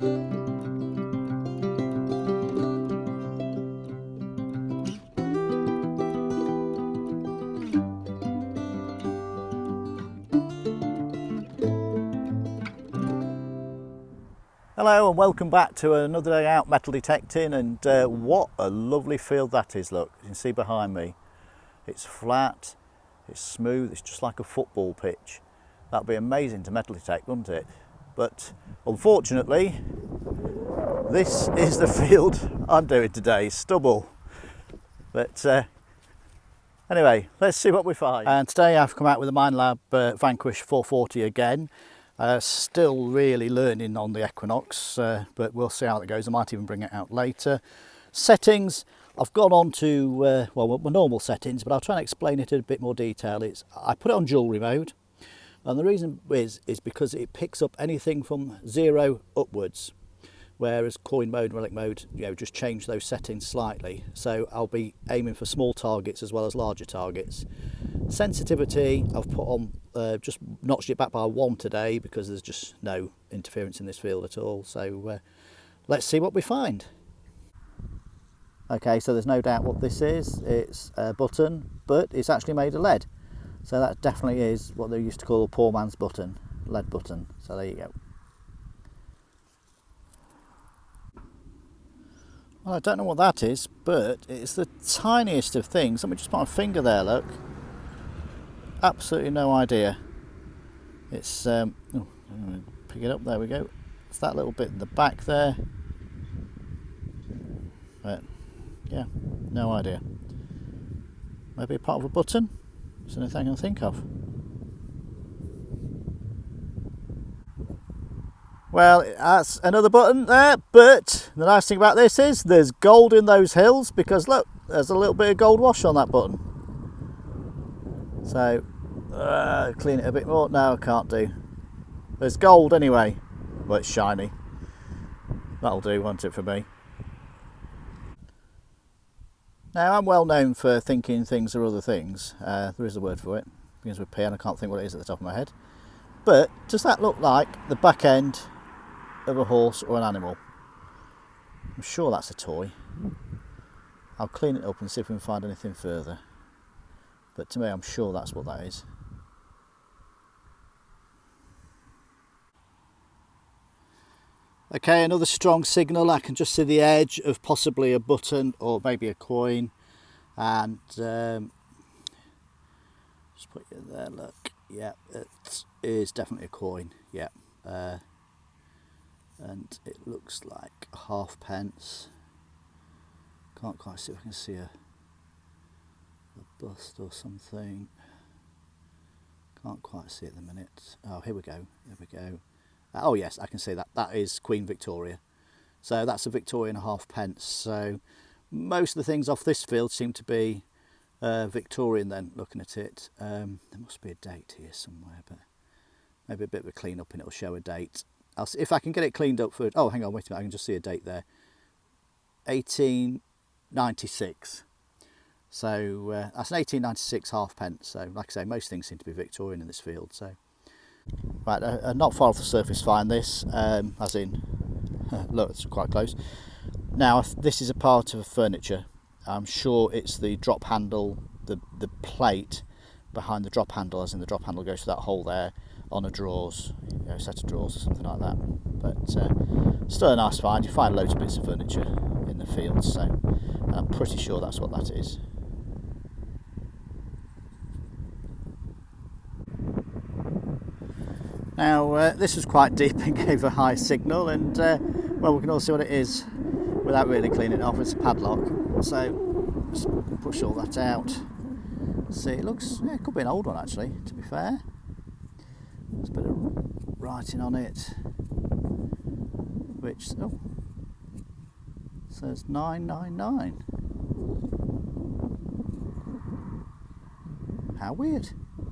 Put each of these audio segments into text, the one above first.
Hello and welcome back to another day out metal detecting, and what a lovely field that is. Look, you can see behind me, it's flat, it's smooth, it's just like a football pitch. That'd be amazing to metal detect, wouldn't it? But unfortunately, this is the field I'm doing today, Stubble. But anyway, let's see what we find. And today I've come out with a minelab Vanquish 440 again. Still really learning on the Equinox, but we'll see how it goes. I might even bring it out later. Settings, I've gone on to, well, my normal settings, but I'll try and explain it in a bit more detail. I put it on jewellery mode, and the reason is because it picks up anything from 0 upwards, whereas coin mode, relic mode, just change those settings slightly. So I'll be aiming for small targets as well as larger targets. Sensitivity, I've put on, just notched it back by 1 today because there's just no interference in this field at all. So let's see what we find. Okay, so there's no doubt what this is. It's a button, but it's actually made of lead. So that definitely is what they used to call a poor man's button, lead button. So there you go. Well, I don't know what that is, but it's the tiniest of things. Let me just put my finger there, look. Absolutely no idea. It's, oh, pick it up, there we go. It's that little bit in the back there. But, yeah, no idea. Maybe a part of a button? It's the only thing I can think of. Well, that's another button there, but the nice thing about this is there's gold in those hills, because look, there's a little bit of gold wash on that button. So, clean it a bit more. No, I can't do. There's gold anyway. Well, it's shiny. That'll do, won't it, for me? Now, I'm well known for thinking things are other things. There is a word for it. It begins with P, and I can't think what it is at the top of my head. But does that look like the back end of a horse or an animal? I'm sure that's a toy. I'll clean it up and see if we can find anything further. But to me, I'm sure that's what that is. Okay, another strong signal. I can just see the edge of possibly a button or maybe a coin. And just put it there, look. Yeah, it is definitely a coin. Yeah. And it looks like halfpence. Can't quite see if I can see a bust or something. Can't quite see it at the minute. Oh, here we go. There we go. Oh yes, I can see that. That is Queen Victoria. So that's a Victorian halfpence. So most of the things off this field seem to be Victorian then, looking at it. There must be a date here somewhere, but maybe a bit of a clean up and it'll show a date. I'll see if I can get it cleaned up for, oh hang on, wait a minute, I can just see a date there. 1896. So that's an 1896 halfpence. So like I say, most things seem to be Victorian in this field. So right, not far off the surface find this, as in, look, it's quite close. Now this is a part of furniture. I'm sure it's the drop handle, the plate behind the drop handle, as in the drop handle goes through that hole there on a drawers, set of drawers or something like that. But still a nice find. You find loads of bits of furniture in the fields, so I'm pretty sure that's what that is. Now this was quite deep and gave a high signal, and well, we can all see what it is without really cleaning it off. It's a padlock, so just push all that out. See, it looks, yeah, it could be an old one actually, to be fair. There's a bit of writing on it, which says 999. How weird.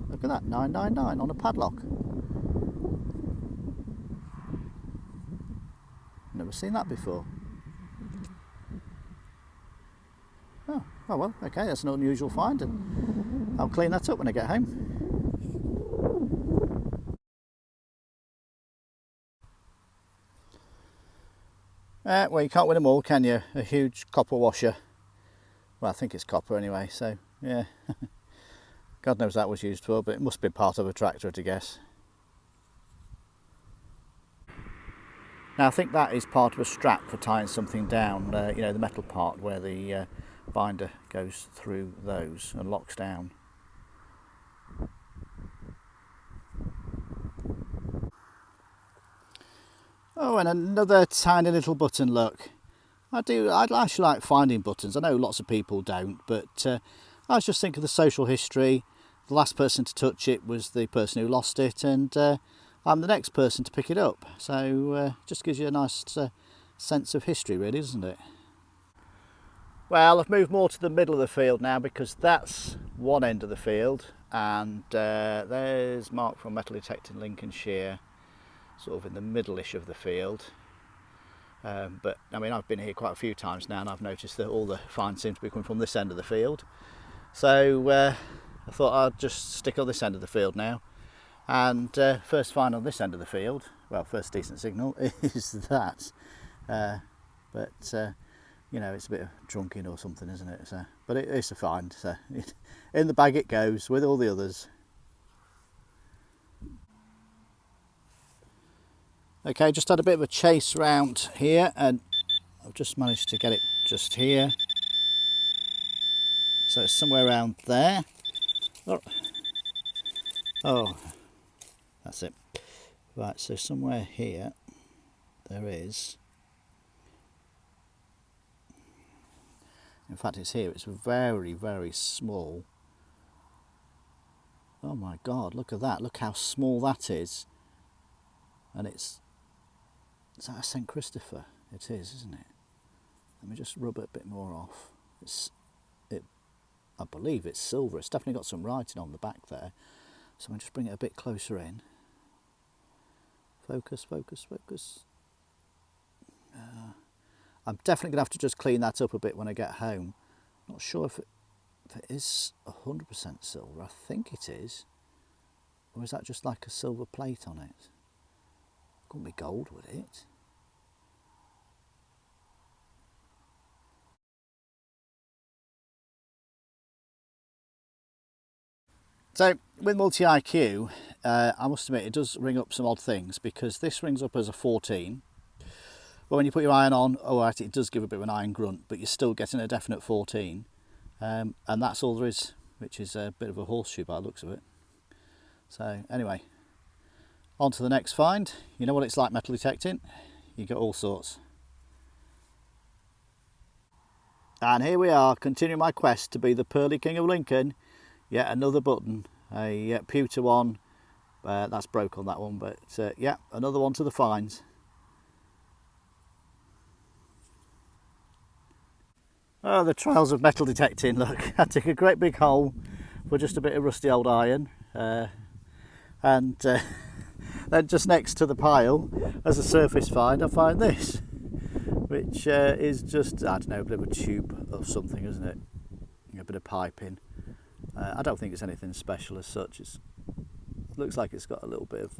Look at that, 999 on a padlock. Never seen that before. Oh well, okay, that's an unusual find, and I'll clean that up when I get home. Well, you can't win them all, can you? A huge copper washer. Well, I think it's copper anyway, so yeah. God knows that was used for, but it must be part of a tractor to guess. Now I think that is part of a strap for tying something down, you know, the metal part where the binder goes through those and locks down. Oh, and another tiny little button, look. I'd actually like finding buttons. I know lots of people don't, but I was just thinking of the social history. The last person to touch it was the person who lost it, and I'm the next person to pick it up. So just gives you a nice sense of history, really, doesn't it? Well, I've moved more to the middle of the field now because that's one end of the field, and there's Mark from Metal Detecting Lincolnshire, sort of in the middle-ish of the field. But I mean, I've been here quite a few times now, and I've noticed that all the finds seem to be coming from this end of the field. So I thought I'd just stick on this end of the field now. And first find on this end of the field, well, first decent signal, is that. But you know, it's a bit of trunking or something, isn't it? So, but it's a find. So in the bag it goes with all the others. Okay, just had a bit of a chase round here, and I've just managed to get it just here. So it's somewhere around there. Oh, that's it. Right, so somewhere here there is. In fact, it's here. It's very, very small. Oh my God, look at that. Look how small that is. And is that a St. Christopher? It is, isn't it? Let me just rub it a bit more off. I believe it's silver. It's definitely got some writing on the back there. So I'll just bring it a bit closer in. Focus, focus, focus. I'm definitely going to have to just clean that up a bit when I get home. Not sure if it is 100% silver. I think it is. Or is that just like a silver plate on it? Couldn't be gold, would it? So with multi-IQ, I must admit it does ring up some odd things, because this rings up as a 14. But when you put your iron on, oh right, it does give a bit of an iron grunt, but you're still getting a definite 14. And that's all there is, which is a bit of a horseshoe by the looks of it. So anyway, on to the next find. You know what it's like metal detecting, you get all sorts. And here we are, continuing my quest to be the Pearly King of Lincoln. Yet another button, a pewter one. That's broke on that one, but yeah, another one to the finds. Oh, the trials of metal detecting. Look, I took a great big hole for just a bit of rusty old iron, and then just next to the pile, as a surface find, I find this, which is just, I don't know, a bit of a tube of something, isn't it? A bit of piping. I don't think it's anything special as such. It looks like it's got a little bit of,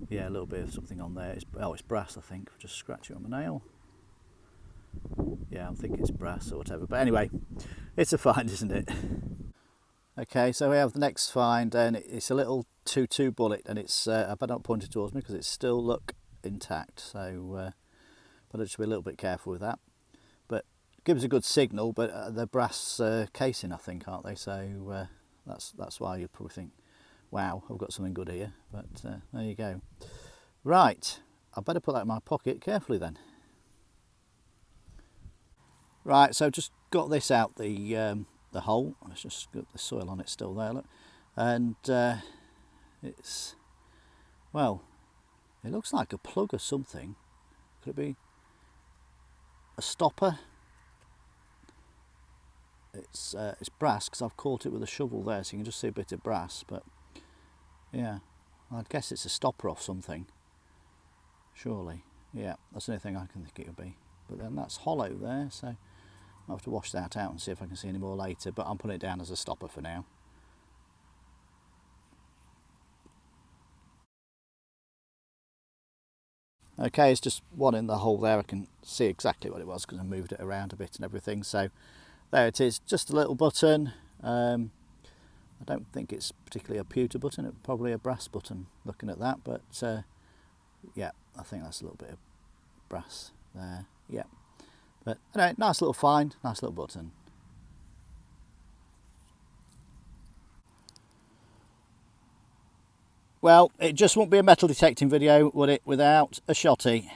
yeah, a little bit of something on there. It's brass, I think. I'll just scratch it on my nail. Yeah, I think it's brass or whatever. But anyway, it's a find, isn't it? Okay, so we have the next find, and it's a little 2.2 bullet, and it's I better not point it towards me because it's still look intact. So, but I should be a little bit careful with that. But it gives a good signal. But they're brass casing, I think, aren't they? So that's why you probably think, wow, I've got something good here. But there you go. Right, I better put that in my pocket carefully then. Right, so just got this out the hole. Let's just got the soil on it still there, look. And it's, well, it looks like a plug or something. Could it be a stopper? It's brass because I've caught it with a shovel there, so you can just see a bit of brass. But yeah, I'd guess it's a stopper off something. Surely, yeah, that's the only thing I can think it would be. But then that's hollow there, so I'll have to wash that out and see if I can see any more later, but I'm putting it down as a stopper for now. Okay, it's just one in the hole there. I can see exactly what it was because I moved it around a bit and everything. So there it is, just a little button. I don't think it's particularly a pewter button, it's probably a brass button looking at that, but yeah, I think that's a little bit of brass there, yeah. But anyway, nice little find, nice little button. Well, it just won't be a metal detecting video, would it, without a shotty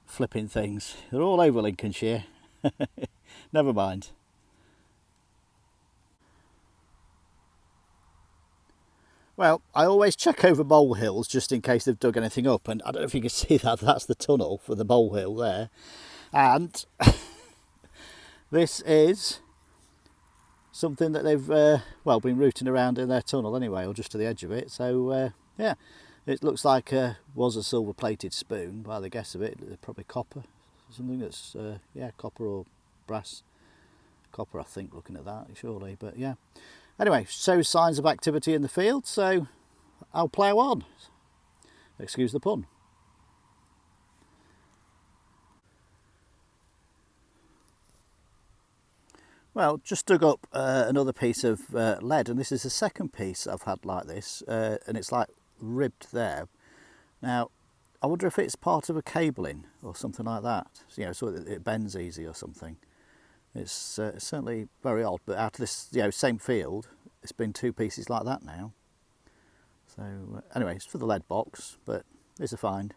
flipping things. They're all over Lincolnshire. Never mind. Well, I always check over molehills just in case they've dug anything up, and I don't know if you can see that, that's the tunnel for the molehill there. And this is something that they've well, been rooting around in their tunnel anyway, or just to the edge of it. So yeah, it looks like was a silver plated spoon by the guess of it. Probably copper, something that's yeah, copper or brass. Copper, I think, looking at that, surely. But yeah, anyway, shows signs of activity in the field, so I'll plough on. Excuse the pun. Well, just dug up another piece of lead, and this is the second piece I've had like this, and it's like ribbed there. Now, I wonder if it's part of a cabling or something like that, you know, so it bends easy or something. It's certainly very odd, but out of this, you know, same field, it's been two pieces like that now. So anyway, it's for the lead box, but it's a find.